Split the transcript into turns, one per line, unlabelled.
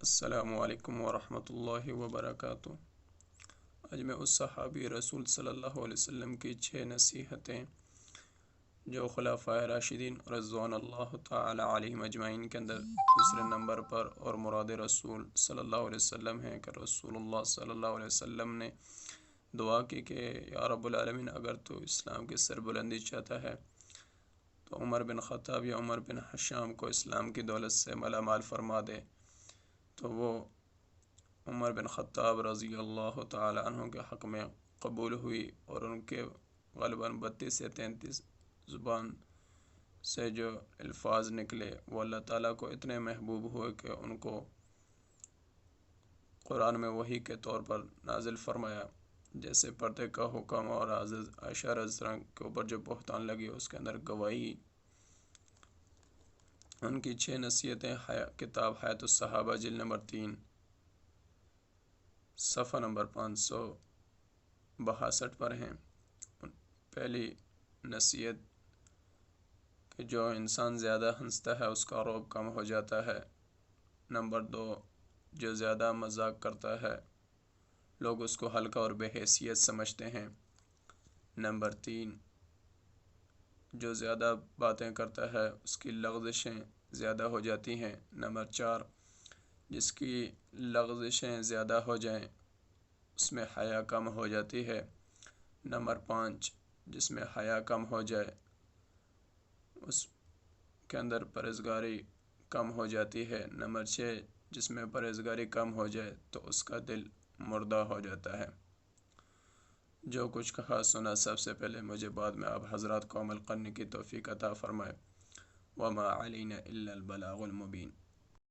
السلام علیکم ورحمۃ اللہ وبرکاتہ۔ آج میں اس صحابی رسول صلی اللہ علیہ وسلم کی 6 نصیحتیں جو خلفائے راشدین رضوان اللہ تعالی علیہم اجمعین کے اندر دوسرے نمبر پر اور مراد رسول صلی اللہ علیہ وسلم ہیں کہ رسول اللہ صلی اللہ علیہ وسلم نے دعا کی کہ یا رب العالمین اگر تو اسلام کی سربلندی چاہتا ہے تو عمر بن خطاب یا عمر بن حشام کو اسلام کی دولت سے مالا مال فرما دے۔ تو وہ عمر بن خطاب رضی اللہ تعالی عنہ کے حق میں قبول ہوئی اور ان کے غالباً 32 یا 33 زبان سے جو الفاظ نکلے وہ اللہ تعالیٰ کو اتنے محبوب ہوئے کہ ان کو قرآن میں وحی کے طور پر نازل فرمایا، جیسے پردے کا حکم اور عائشہ رضی اللہ عنہا کے اوپر جو بہتان لگی اس کے اندر گواہی۔ ان کی 6 نصیحتیں کتاب حیات الصحابہ جلد نمبر 3 صفحہ نمبر 562 پر ہیں۔ پہلی نصیحت کہ جو انسان زیادہ ہنستا ہے اس کا رعب کم ہو جاتا ہے۔ نمبر 2، جو زیادہ مذاق کرتا ہے لوگ اس کو ہلکا اور بے حیثیت سمجھتے ہیں۔ نمبر 3، جو زیادہ باتیں کرتا ہے اس کی لغزشیں زیادہ ہو جاتی ہیں۔ نمبر 4، جس کی لغزشیں زیادہ ہو جائیں اس میں حیا کم ہو جاتی ہے۔ نمبر 5، جس میں حیا کم ہو جائے اس کے اندر پرہیزگاری کم ہو جاتی ہے۔ نمبر 6، جس میں پرہیزگاری کم ہو جائے تو اس کا دل مردہ ہو جاتا ہے۔ جو کچھ کہا سنا سب سے پہلے مجھے بعد میں آپ حضرات کو عمل کرنے کی توفیق عطا فرمائے۔ وما علینا الا البلاغ المبین۔